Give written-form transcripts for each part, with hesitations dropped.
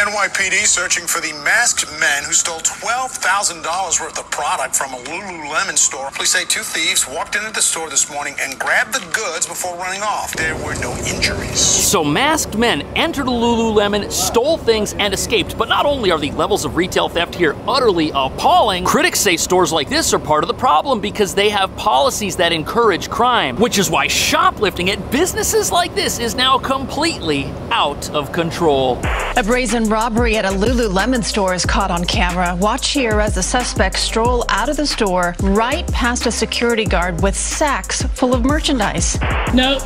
NYPD searching for the masked men who stole $12,000 worth of product from a Lululemon store. Police say two thieves walked into the store this morning and grabbed the goods before running off. There were no injuries. So masked men entered a Lululemon, stole things, and escaped. But not only are the levels of retail theft here utterly appalling, critics say stores like this are part of the problem because they have policies that encourage crime, which is why shoplifting at businesses like this is now completely out of control. A brazen robbery at a Lululemon store is caught on camera. Watch here as the suspects stroll out of the store right past a security guard with sacks full of merchandise. No,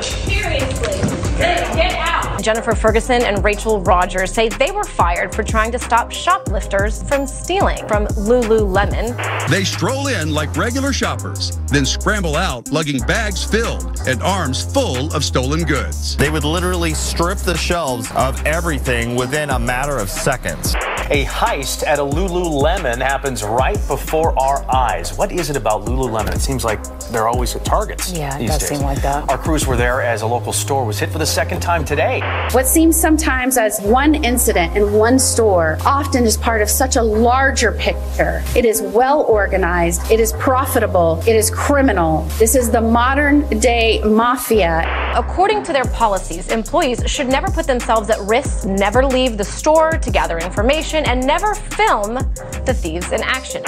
seriously, get out. Jennifer Ferguson and Rachel Rogers say they were fired for trying to stop shoplifters from stealing from Lululemon. They stroll in like regular shoppers, then scramble out lugging bags filled and arms full of stolen goods. They would literally strip the shelves of everything within a matter of seconds. A heist at a Lululemon happens right before our eyes. What is it about Lululemon? It seems like they're always at targets. Yeah, it does seem like that. Our crews were there as a local store was hit for the second time today. What seems sometimes as one incident in one store often is part of such a larger picture. It is well organized, it is profitable, it is criminal. This is the modern day mafia. According to their policies, employees should never put themselves at risk, never leave the store to gather information, and never film the thieves in action.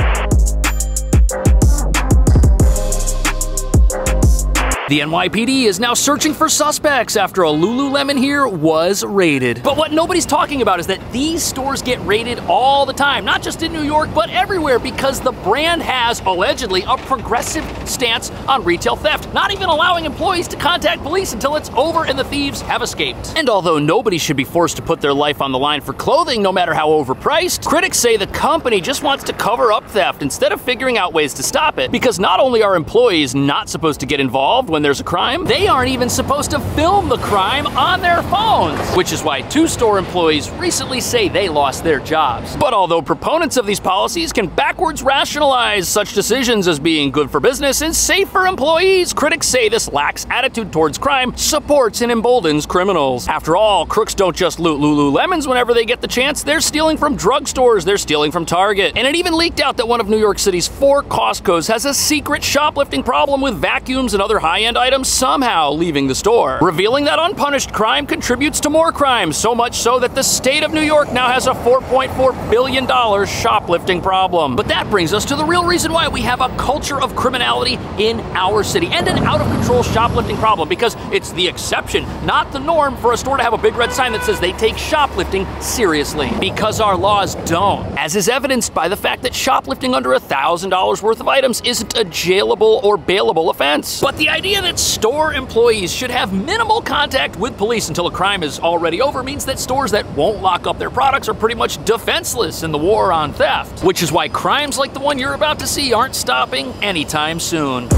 The NYPD is now searching for suspects after a Lululemon here was raided. But what nobody's talking about is that these stores get raided all the time, not just in New York, but everywhere, because the brand has, allegedly, a progressive stance on retail theft, not even allowing employees to contact police until it's over and the thieves have escaped. And although nobody should be forced to put their life on the line for clothing, no matter how overpriced, critics say the company just wants to cover up theft instead of figuring out ways to stop it, because not only are employees not supposed to get involved when there's a crime, they aren't even supposed to film the crime on their phones, which is why two store employees recently say they lost their jobs. But although proponents of these policies can backwards rationalize such decisions as being good for business and safe for employees, critics say this lax attitude towards crime supports and emboldens criminals. After all, crooks don't just loot Lululemons whenever they get the chance, they're stealing from drugstores, they're stealing from Target. And it even leaked out that one of New York City's 4 Costco's has a secret shoplifting problem with vacuums and other high-end items somehow leaving the store, revealing that unpunished crime contributes to more crime, so much so that the state of New York now has a $4.4 billion shoplifting problem. But that brings us to the real reason why we have a culture of criminality in our city and an out-of-control shoplifting problem, because it's the exception, not the norm, for a store to have a big red sign that says they take shoplifting seriously, because our laws don't, as is evidenced by the fact that shoplifting under $1,000 worth of items isn't a jailable or bailable offense. But the idea that store employees should have minimal contact with police until a crime is already over means that stores that won't lock up their products are pretty much defenseless in the war on theft, which is why crimes like the one you're about to see aren't stopping anytime soon.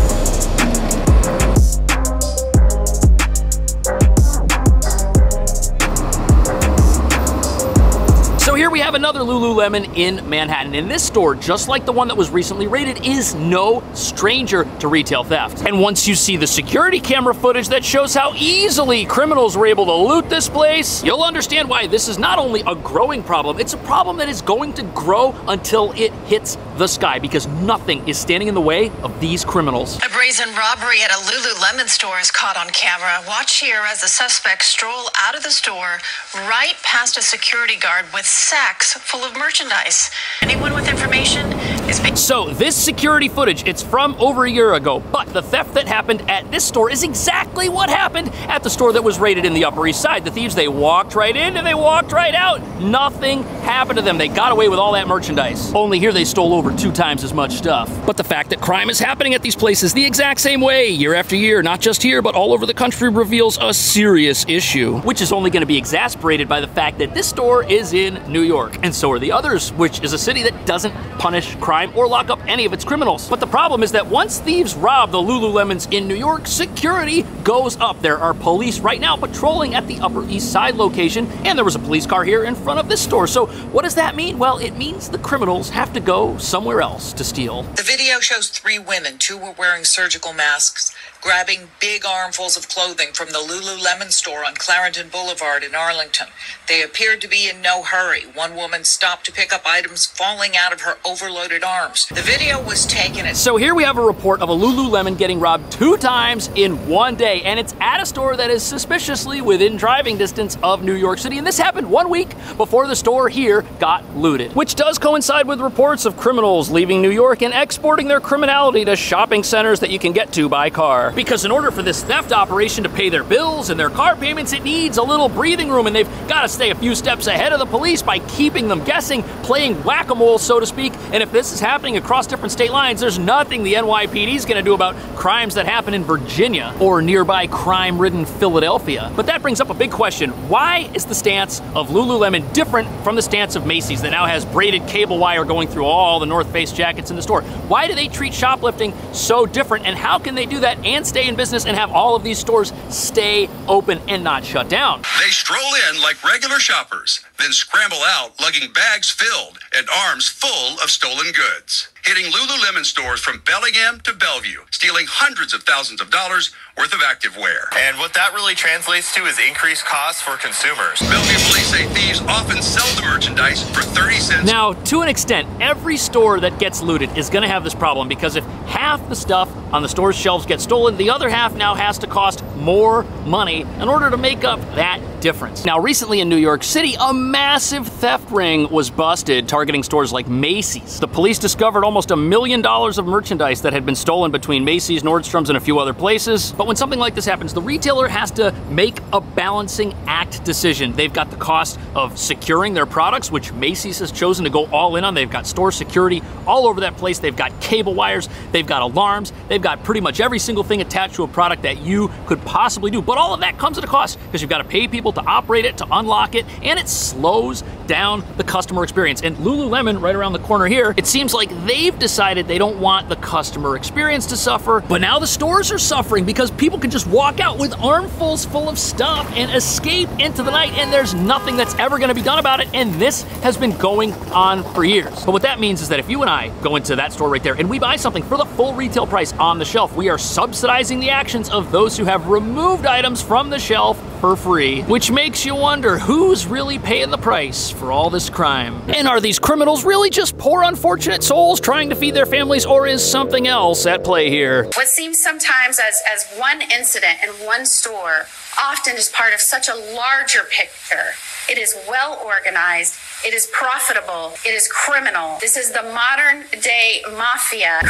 So here we have another Lululemon in Manhattan, and this store, just like the one that was recently raided, is no stranger to retail theft. And once you see the security camera footage that shows how easily criminals were able to loot this place, you'll understand why this is not only a growing problem, it's a problem that is going to grow until it hits the sky, because nothing is standing in the way of these criminals. A brazen robbery at a Lululemon store is caught on camera. Watch here as the suspects stroll out of the store right past a security guard with sacks full of merchandise. Anyone with information is being... So this security footage, it's from over a year ago, but the theft that happened at this store is exactly what happened at the store that was raided in the Upper East Side. The thieves, they walked right in and they walked right out. Nothing happened to them. They got away with all that merchandise. Only here they stole over 2 times as much stuff. But the fact that crime is happening at these places the exact same way, year after year, not just here, but all over the country, reveals a serious issue, which is only going to be exasperated by the fact that this store is in New York, and so are the others, which is a city that doesn't punish crime or lock up any of its criminals. But the problem is that once thieves rob the Lululemons in New York, security goes up. There are police right now patrolling at the Upper East Side location, and there was a police car here in front of this store. So what does that mean? Well, it means the criminals have to go somewhere else to steal. The video shows 3 women. 2 were wearing surgical masks grabbing big armfuls of clothing from the Lululemon store on Clarendon Boulevard in Arlington. They appeared to be in no hurry. One woman stopped to pick up items falling out of her overloaded arms. The video was taken at... So here we have a report of a Lululemon getting robbed 2 times in one day, and it's at a store that is suspiciously within driving distance of New York City, and this happened 1 week before the store here got looted, which does coincide with reports of criminals leaving New York and exporting their criminality to shopping centers that you can get to by car. Because in order for this theft operation to pay their bills and their car payments, it needs a little breathing room, and they've got to stay a few steps ahead of the police by keeping them guessing, playing whack-a-mole, so to speak. And if this is happening across different state lines, there's nothing the NYPD is going to do about crimes that happen in Virginia or nearby crime-ridden Philadelphia. But that brings up a big question. Why is the stance of Lululemon different from the stance of Macy's that now has braided cable wire going through all the North Face jackets in the store? Why do they treat shoplifting so different, and how can they do that and stay in business and have all of these stores stay open and not shut down? They stroll in like regular shoppers, then scramble out lugging bags filled and arms full of stolen goods, hitting Lululemon stores from Bellingham to Bellevue, stealing hundreds of thousands of dollars worth of activewear. And what that really translates to is increased costs for consumers. Bellevue police say thieves often sell the merchandise for 30 cents. Now, to an extent, every store that gets looted is going to have this problem, because if half the stuff on the store's shelves gets stolen, the other half now has to cost more money in order to make up that difference. Now, recently in New York City, a massive theft ring was busted targeting stores like Macy's. The police discovered almost $1 million of merchandise that had been stolen between Macy's, Nordstrom's, and a few other places. But when something like this happens, the retailer has to make a balancing act decision. They've got the cost of securing their products, which Macy's has chosen to go all in on. They've got store security all over that place. They've got cable wires, they've got alarms, they've got pretty much every single thing attached to a product that you could possibly do. But all of that comes at a cost, because you've got to pay people to operate it, to unlock it, and it slows down the customer experience. And Lululemon, right around the corner here, it seems like they've decided they don't want the customer experience to suffer, but now the stores are suffering because people can just walk out with armfuls full of stuff and escape into the night, and there's nothing that's ever going to be done about it, and this has been going on for years. But what that means is that if you and I go into that store right there and we buy something for the full retail price on the shelf, we are subsidizing the actions of those who have removed items from the shelf for free, which makes you wonder who's really paying the price for all this crime. And are these criminals really just poor unfortunate souls trying to feed their families, or is something else at play here? What seems sometimes as one incident in one store often is part of such a larger picture. It is well organized, it is profitable, it is criminal. This is the modern day mafia,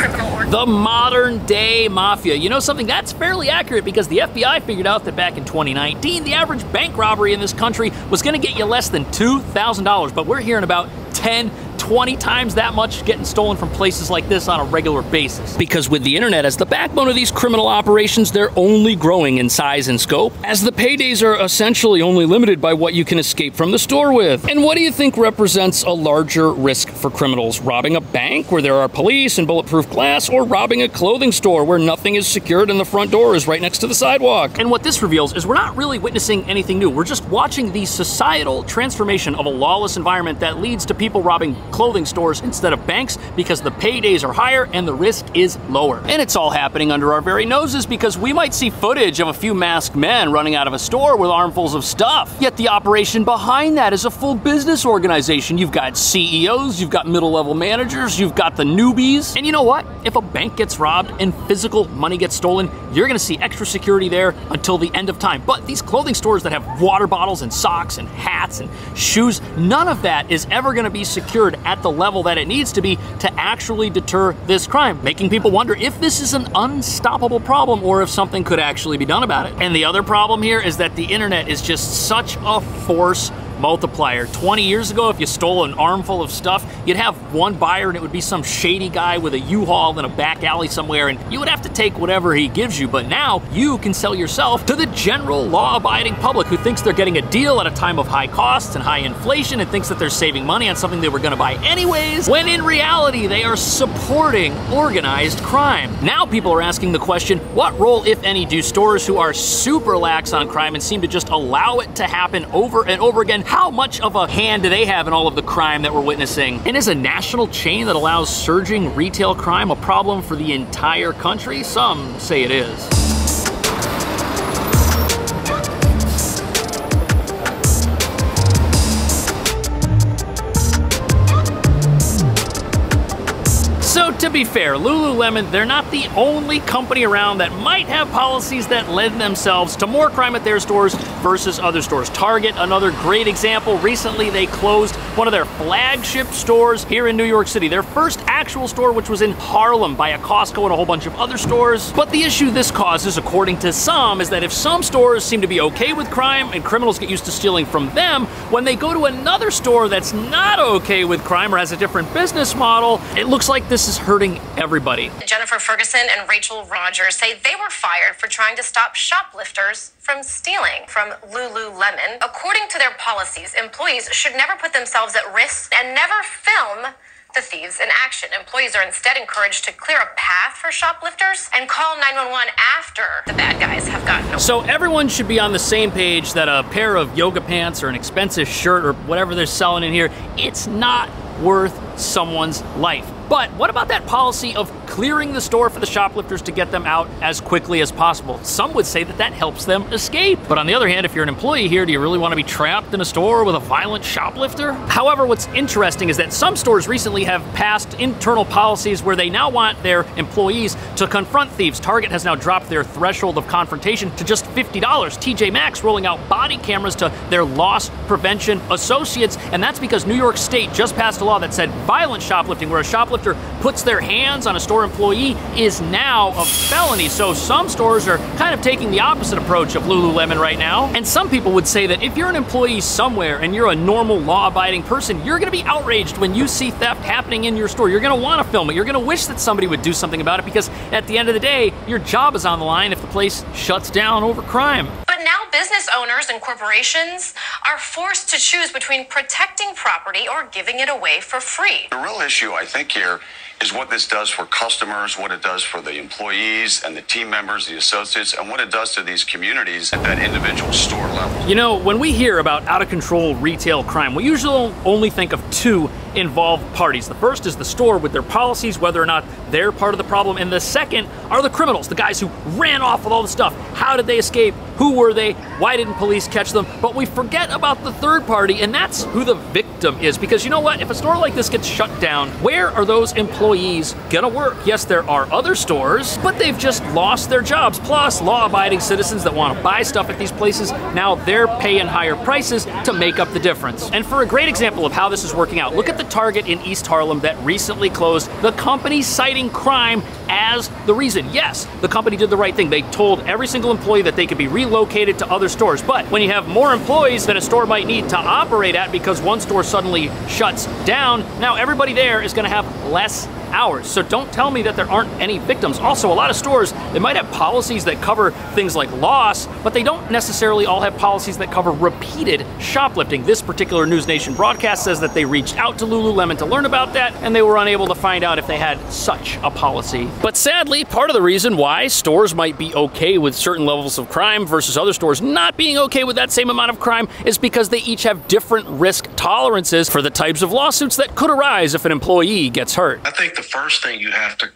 The modern day mafia. You know something? That's fairly accurate, because the FBI figured out that back in 2019, the average bank robbery in this country was gonna get you less than $2,000, but we're hearing about 10, 20 times that much getting stolen from places like this on a regular basis. Because with the internet as the backbone of these criminal operations, they're only growing in size and scope, as the paydays are essentially only limited by what you can escape from the store with. And what do you think represents a larger risk for criminals? Robbing a bank where there are police and bulletproof glass, or robbing a clothing store where nothing is secured and the front door is right next to the sidewalk? And what this reveals is we're not really witnessing anything new. We're just watching the societal transformation of a lawless environment that leads to people robbing clothing stores instead of banks, because the paydays are higher and the risk is lower. And it's all happening under our very noses, because we might see footage of a few masked men running out of a store with armfuls of stuff. Yet the operation behind that is a full business organization. You've got CEOs, you've got middle-level managers, you've got the newbies. And you know what? If a bank gets robbed and physical money gets stolen, you're gonna see extra security there until the end of time. But these clothing stores that have water bottles and socks and hats and shoes, none of that is ever gonna be secured at the level that it needs to be to actually deter this crime, making people wonder if this is an unstoppable problem or if something could actually be done about it. And the other problem here is that the internet is just such a force multiplier. 20 years ago, if you stole an armful of stuff, you'd have one buyer and it would be some shady guy with a U-Haul in a back alley somewhere, and you would have to take whatever he gives you. But now you can sell yourself to the general law-abiding public who thinks they're getting a deal at a time of high costs and high inflation, and thinks that they're saving money on something they were gonna buy anyways, when in reality they are supporting organized crime. Now people are asking the question, what role, if any, do stores who are super lax on crime and seem to just allow it to happen over and over again, how much of a hand do they have in all of the crime that we're witnessing? And is a national chain that allows surging retail crime a problem for the entire country? Some say it is. be fair, Lululemon, they're not the only company around that might have policies that lend themselves to more crime at their stores versus other stores. Target, another great example. Recently, they closed one of their flagship stores here in New York City. Their first actual store, which was in Harlem by a Costco and a whole bunch of other stores. But the issue this causes, according to some, is that if some stores seem to be okay with crime and criminals get used to stealing from them, when they go to another store that's not okay with crime or has a different business model, it looks like this is hurting everybody. Jennifer Ferguson and Rachel Rogers say they were fired for trying to stop shoplifters from stealing from Lululemon. According to their policies, employees should never put themselves at risk and never film the thieves in action. Employees are instead encouraged to clear a path for shoplifters and call 911 after the bad guys have gotten away. So everyone should be on the same page that a pair of yoga pants or an expensive shirt or whatever they're selling in here, it's not worth someone's life. But what about that policy of clearing the store for the shoplifters to get them out as quickly as possible? Some would say that that helps them escape. But on the other hand, if you're an employee here, do you really want to be trapped in a store with a violent shoplifter? However, what's interesting is that some stores recently have passed internal policies where they now want their employees to confront thieves. Target has now dropped their threshold of confrontation to just $50. TJ Maxx rolling out body cameras to their loss prevention associates, and that's because New York State just passed a law that said violent shoplifting, where a shoplifter puts their hands on a store employee, is now a felony. So some stores are kind of taking the opposite approach of Lululemon right now. And some people would say that if you're an employee somewhere and you're a normal law-abiding person, you're gonna be outraged when you see theft happening in your store. You're gonna wanna film it. You're gonna wish that somebody would do something about it, because at the end of the day, your job is on the line if the place shuts down over crime. But now business owners and corporations are forced to choose between protecting property or giving it away for free. The real issue, I think, here is what this does for customers, what it does for the employees and the team members, the associates, and what it does to these communities at that individual store level. You know, when we hear about out-of-control retail crime, we usually only think of two involved parties. The first is the store with their policies, whether or not they're part of the problem, and the second are the criminals, the guys who ran off with all the stuff. How did they escape? Who were they? Why didn't police catch them? But we forget about the third party, and that's who the victim is. Because you know what? If a store like this gets shut down, where are those employees gonna work? Yes, there are other stores, but they've just lost their jobs. Plus, law-abiding citizens that want to buy stuff at these places, now they're paying higher prices to make up the difference. And for a great example of how this is working out, look at the Target in East Harlem that recently closed. The company citing crime as the reason. Yes, the company did the right thing. They told every single employee that they could be relocated to other stores. But when you have more employees than a store might need to operate at because one store suddenly shuts down, now everybody there is going to have less hours. So don't tell me that there aren't any victims. Also, a lot of stores, they might have policies that cover things like loss, but they don't necessarily all have policies that cover repeated shoplifting. This particular News Nation broadcast says that they reached out to Lululemon to learn about that, and they were unable to find out if they had such a policy. But sadly, part of the reason why stores might be okay with certain levels of crime versus other stores not being okay with that same amount of crime is because they each have different risk tolerances for the types of lawsuits that could arise if an employee gets hurt. I think the first thing you have to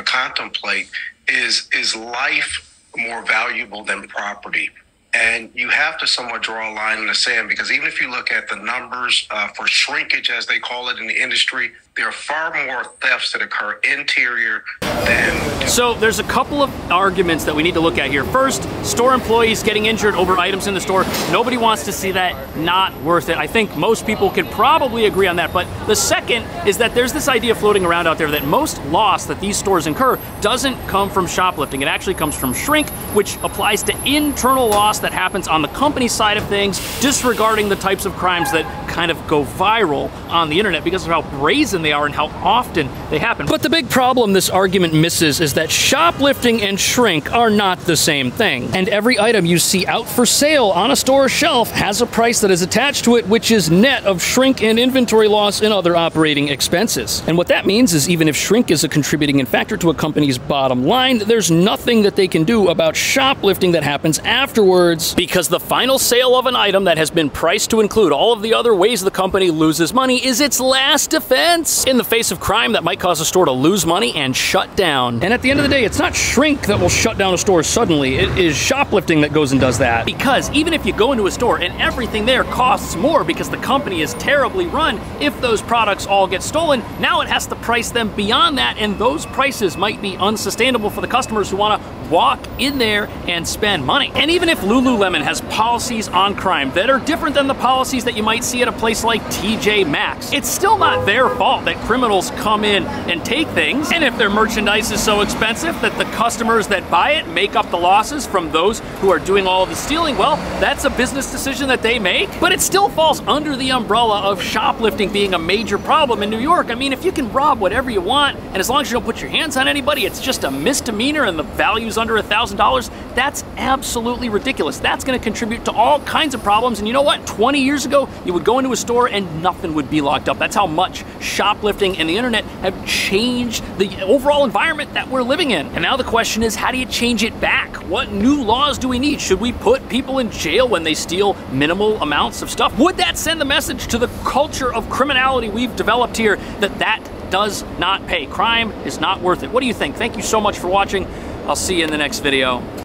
contemplate is life more valuable than property? And you have to somewhat draw a line in the sand, because even if you look at the numbers for shrinkage, as they call it in the industry, there are far more thefts that occur interior than... So there's a couple of arguments that we need to look at here. First, store employees getting injured over items in the store. Nobody wants to see that. Not worth it. I think most people could probably agree on that. But the second is that there's this idea floating around out there that most loss that these stores incur doesn't come from shoplifting. It actually comes from shrink, which applies to internal loss that happens on the company side of things, disregarding the types of crimes that kind of go viral on the internet because of how brazen they are and how often they happen. But the big problem this argument misses is that shoplifting and shrink are not the same thing. And every item you see out for sale on a store shelf has a price that is attached to it, which is net of shrink and inventory loss and other operating expenses. And what that means is even if shrink is a contributing factor to a company's bottom line, there's nothing that they can do about shoplifting that happens afterward words, because the final sale of an item that has been priced to include all of the other ways the company loses money is its last defense in the face of crime that might cause a store to lose money and shut down. And at the end of the day, it's not shrink that will shut down a store suddenly. It is shoplifting that goes and does that. Because even if you go into a store and everything there costs more because the company is terribly run, if those products all get stolen, now it has to price them beyond that, and those prices might be unsustainable for the customers who want to walk in there and spend money. And even if Lululemon has policies on crime that are different than the policies that you might see at a place like TJ Maxx, it's still not their fault that criminals come in and take things. And if their merchandise is so expensive that the customers that buy it make up the losses from those who are doing all of the stealing, well, that's a business decision that they make. But it still falls under the umbrella of shoplifting being a major problem in New York. I mean, if you can rob whatever you want, and as long as you don't put your hands on anybody, it's just a misdemeanor and the value's under $1,000, that's absolutely ridiculous. That's gonna contribute to all kinds of problems. And you know what? 20 years ago, you would go into a store and nothing would be locked up. That's how much shoplifting and the internet have changed the overall environment that we're living in. And now the question is, how do you change it back? What new laws do we need? Should we put people in jail when they steal minimal amounts of stuff? Would that send the message to the culture of criminality we've developed here that that does not pay? Crime is not worth it. What do you think? Thank you so much for watching. I'll see you in the next video.